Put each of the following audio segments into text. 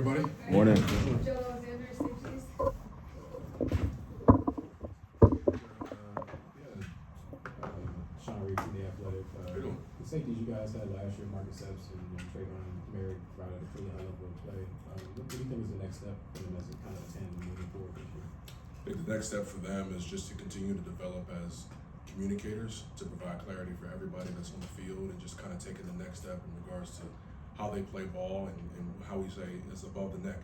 Everybody? Morning. Gerald, Safeties. Sean Reed from The Athletic. The safeties you guys had last year, Marcus Epps and TRE'VON provided a pretty high level of play. What do you think is the next step for them as a kind of a tandem moving forward this year? I think the next step for them is just to continue to develop as communicators, to provide clarity for everybody that's on the field, and just kind of taking the next step in regards to how they play ball and how we say is above the neck.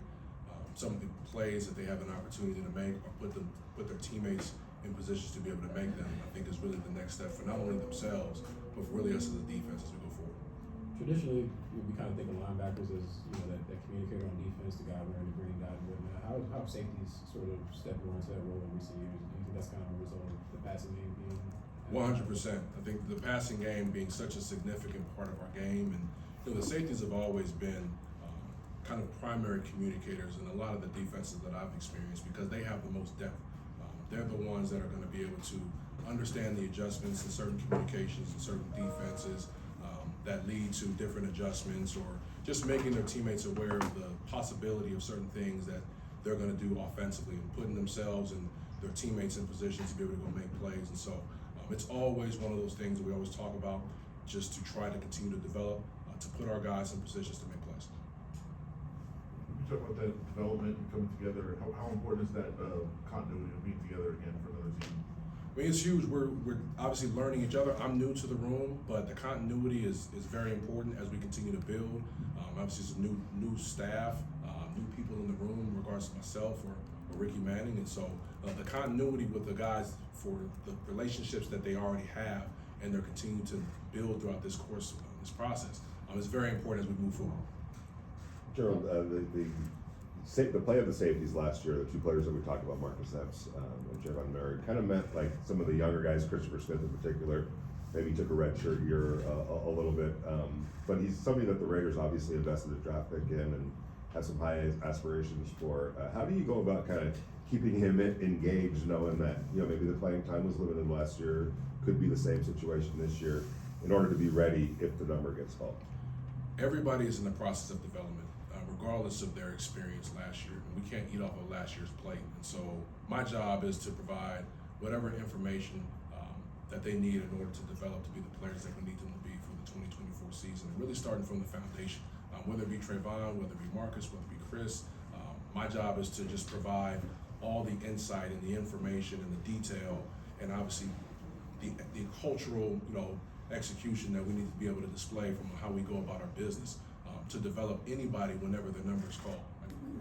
Some of the plays that they have an opportunity to make or put their teammates in positions to be able to make them, I think is really the next step for not only themselves, but for really us as a defense as we go forward. Traditionally, we kind of think of linebackers as that communicator on defense, the guy wearing the green dot and whatnot. How have safeties sort of stepped more into that role in recent years? Do you think that's kind of a result of the passing game being? 100%. I think the passing game being such a significant part of our game, and the safeties have always been kind of primary communicators in a lot of the defenses that I've experienced because they have the most depth. They're the ones that are going to be able to understand the adjustments in certain communications and certain defenses that lead to different adjustments, or just making their teammates aware of the possibility of certain things that they're going to do offensively and putting themselves and their teammates in positions to be able to go make plays. And so it's always one of those things that we always talk about, just to try to continue to develop, to put our guys in positions to make plays. You talk about that development and coming together. How important is that continuity of being together again for another team? I mean, it's huge. We're obviously learning each other. I'm new to the room, but the continuity is very important as we continue to build. Obviously, it's a new staff, new people in the room in regards to myself or Ricky Manning, and so the continuity with the guys for the relationships that they already have, and they're continuing to build throughout this course, this process. It's very important as we move forward. Gerald, the play of the safeties last year, the two players that we talked about, Marcus Epps and Gerald, kind of meant like some of the younger guys, Christopher Smith in particular, maybe took a redshirt year a little bit, but he's somebody that the Raiders obviously invested a draft pick in and have some high aspirations for. How do you go about kind of keeping him engaged, knowing that maybe the playing time was limited last year, could be the same situation this year, in order to be ready if the number gets called? Everybody is in the process of development, regardless of their experience last year. And we can't eat off of last year's plate. And so my job is to provide whatever information that they need in order to develop to be the players that we need them to be for the 2024 season. And really starting from the foundation, whether it be TRE'VON, whether it be Marcus, whether it be Chris. My job is to just provide all the insight and the information and the detail, and obviously the cultural, execution that we need to be able to display from how we go about our business to develop anybody whenever their number is called.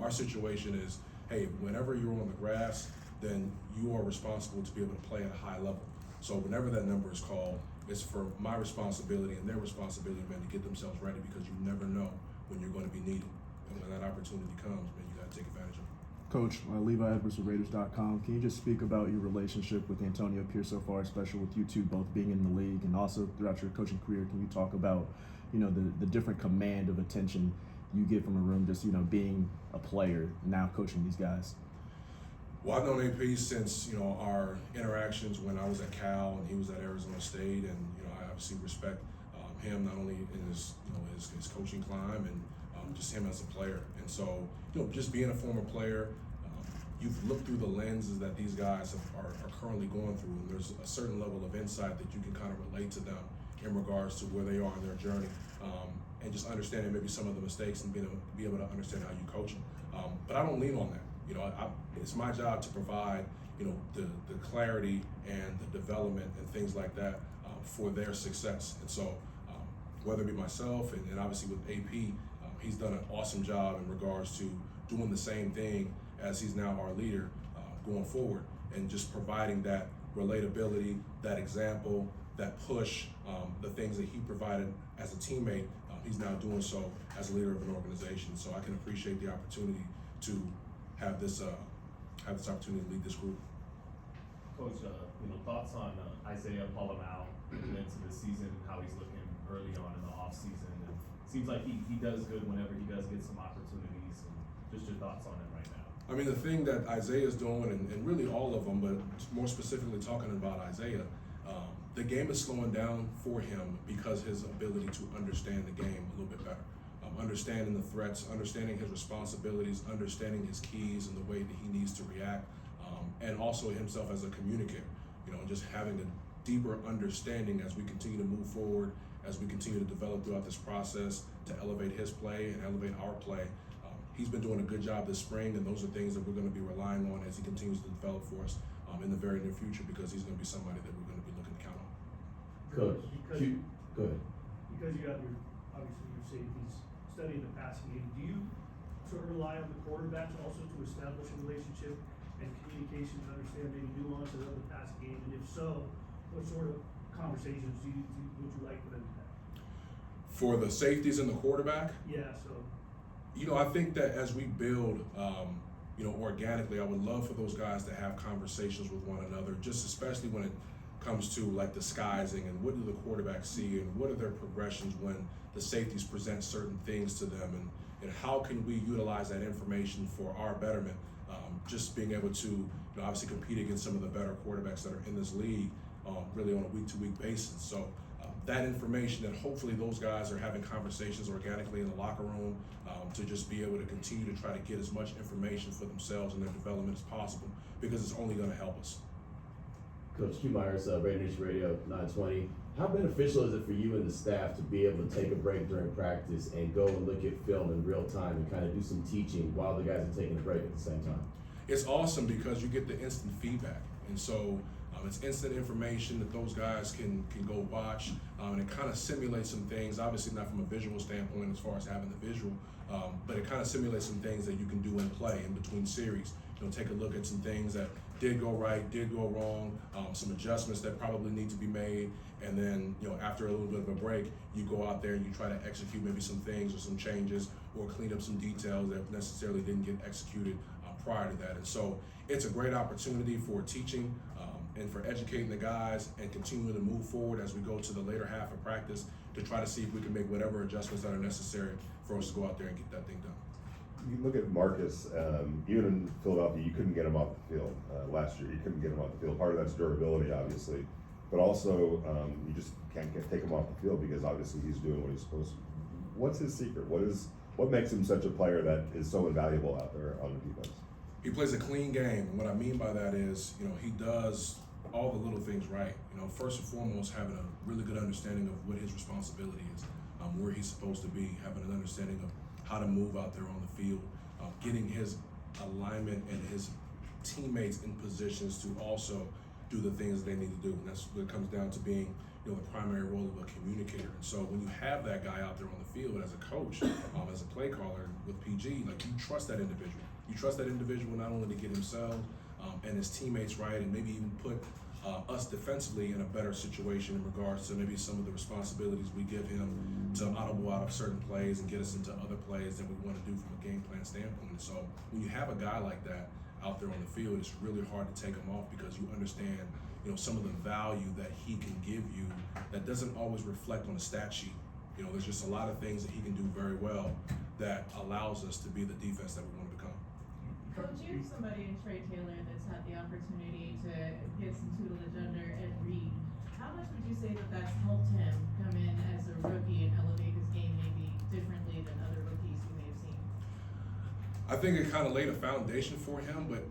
Our situation is, hey, whenever you're on the grass, then you are responsible to be able to play at a high level. So whenever that number is called, it's for my responsibility and their responsibility, man, to get themselves ready, because you never know when you're going to be needed. And when that opportunity comes, man, you got to take advantage of it. Coach, Levi Edwards with Raiders.com. Can you just speak about your relationship with Antonio Pierce so far, especially with you two both being in the league, and also throughout your coaching career? Can you talk about, the different command of attention you get from a room, just, being a player, now coaching these guys? Well, I've known AP since, our interactions when I was at Cal and he was at Arizona State, and, I obviously respect him not only in his coaching climb and just him as a player. And so, just being a former player, you've looked through the lenses that these guys are currently going through, and there's a certain level of insight that you can kind of relate to them in regards to where they are in their journey, and just understanding maybe some of the mistakes and be able to understand how you coach them. But I don't lean on that. It's my job to provide, the clarity and the development and things like that for their success. And so, whether it be myself and obviously with AP, he's done an awesome job in regards to doing the same thing as he's now our leader going forward, and just providing that relatability, that example, that push, the things that he provided as a teammate, he's now doing so as a leader of an organization. So I can appreciate the opportunity to have this opportunity to lead this group. Coach, thoughts on Isaiah Polamau into the season and how he's looking early on in the off season? And it seems like he does good whenever he does get some opportunities. And just your thoughts on him right now. I mean, the thing that Isaiah's doing, and really all of them, but more specifically talking about Isaiah, the game is slowing down for him because his ability to understand the game a little bit better. understanding the threats, understanding his responsibilities, understanding his keys and the way that he needs to react, and also himself as a communicator, just having a deeper understanding as we continue to move forward, as we continue to develop throughout this process to elevate his play and elevate our play. He's been doing a good job this spring, and those are things that we're going to be relying on as he continues to develop for us in the very near future, because he's going to be somebody that we're going to be looking to count on. Coach, Because, go ahead. because you have obviously your safeties studying the passing game, do you sort of rely on the quarterbacks also to establish a relationship and communication to understand maybe nuances of the passing game? And if so, what sort of conversations would you like for them to have? For the safeties and the quarterback, Yeah, so. I think that as we build, organically, I would love for those guys to have conversations with one another, just especially when it comes to like disguising and what do the quarterbacks see and what are their progressions when the safeties present certain things to them, and how can we utilize that information for our betterment. Just being able to obviously compete against some of the better quarterbacks that are in this league really on a week-to-week basis. So that information that hopefully those guys are having conversations organically in the locker room to just be able to continue to try to get as much information for themselves and their development as possible, because it's only going to help us. Coach Q Myers, Radio Nation Radio 920. How beneficial is it for you and the staff to be able to take a break during practice and go and look at film in real time and kind of do some teaching while the guys are taking a break at the same time? It's awesome because you get the instant feedback, and so it's instant information that those guys can go watch, and it kind of simulates some things, obviously not from a visual standpoint as far as having the visual, but it kind of simulates some things that you can do in play in between series. Take a look at some things that did go right, did go wrong, some adjustments that probably need to be made, and then after a little bit of a break, you go out there and you try to execute maybe some things or some changes or clean up some details that necessarily didn't get executed prior to that. And so it's a great opportunity for teaching and for educating the guys and continuing to move forward as we go to the later half of practice to try to see if we can make whatever adjustments that are necessary for us to go out there and get that thing done. You look at Marcus, even in Philadelphia, you couldn't get him off the field last year. You couldn't get him off the field. Part of that's durability, obviously, but also you just can't take him off the field because obviously he's doing what he's supposed to. What's his secret? What makes him such a player that is so invaluable out there on the defense? He plays a clean game, and what I mean by that is, he does all the little things right. First and foremost, having a really good understanding of what his responsibility is, where he's supposed to be, having an understanding of how to move out there on the field, getting his alignment and his teammates in positions to also do the things they need to do. And that's what it comes down to, being the primary role of a communicator. And so when you have that guy out there on the field as a coach, as a play caller with PG, like, you trust that individual. You trust that individual not only to get himself and his teammates right, and maybe even put us defensively in a better situation in regards to maybe some of the responsibilities we give him to audible out of certain plays and get us into other plays that we want to do from a game plan standpoint. So when you have a guy like that out there on the field, it's really hard to take him off because you understand, some of the value that he can give you that doesn't always reflect on the stat sheet. There's just a lot of things that he can do very well that allows us to be the defense that we want to become. Coach, you have somebody in Trey Taylor that's had the opportunity to get some tutelage under Ed Reed. How much would you say that that's helped him come in as a rookie and elevate his game maybe differently than other rookies you may have seen? I think it kind of laid a foundation for him, but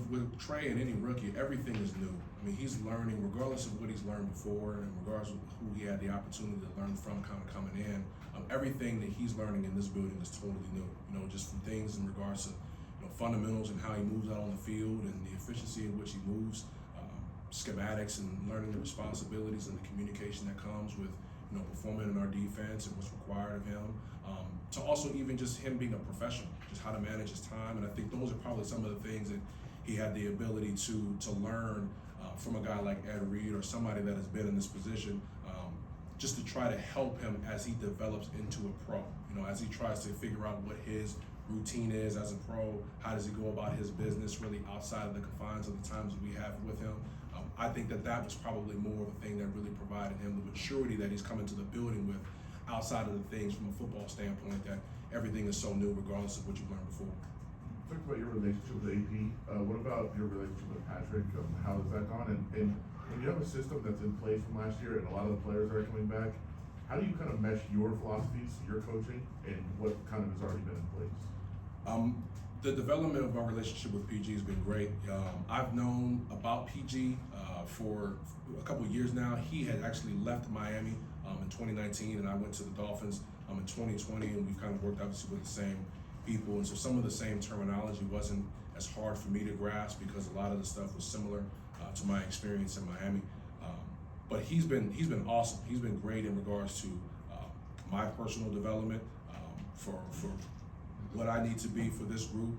with Trey and any rookie, everything is new. I mean, he's learning regardless of what he's learned before and regardless of who he had the opportunity to learn from kind of coming in. Everything that he's learning in this building is totally new, just from things in regards to fundamentals and how he moves out on the field and the efficiency in which he moves, schematics and learning the responsibilities and the communication that comes with performing in our defense and what's required of him, to also even just him being a professional, just how to manage his time. And I think those are probably some of the things that he had the ability to learn from a guy like Ed Reed or somebody that has been in this position, just to try to help him as he develops into a pro, as he tries to figure out what his routine is as a pro, how does he go about his business really outside of the confines of the times that we have with him. I think that was probably more of a thing that really provided him the maturity that he's coming to the building with, outside of the things from a football standpoint, that everything is so new regardless of what you've learned before. You talked about your relationship with AP. What about your relationship with Patrick? How has that gone? And when you have a system that's in place from last year and a lot of the players are coming back, how do you kind of mesh your philosophies, your coaching, and what kind of has already been in place? The development of our relationship with PG has been great. I've known about PG for a couple of years now. He had actually left Miami in 2019, and I went to the Dolphins in 2020, and we've kind of worked obviously with the same people, and so some of the same terminology wasn't as hard for me to grasp because a lot of the stuff was similar to my experience in Miami. But he's been awesome. He's been great in regards to my personal development for what I need to be for this group.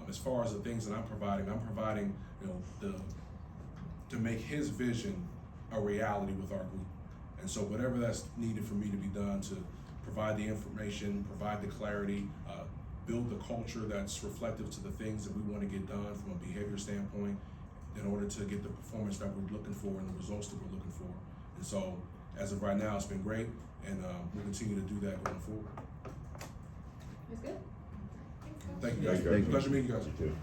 As far as the things that I'm providing, to make his vision a reality with our group. And so whatever that's needed for me to be done to provide the information, provide the clarity, build the culture that's reflective to the things that we want to get done from a behavior standpoint in order to get the performance that we're looking for and the results that we're looking for. And so as of right now, it's been great, and we'll continue to do that going forward. That's good. Thanks, Coach. Thank you guys. Thank you. Pleasure meeting you guys. You too.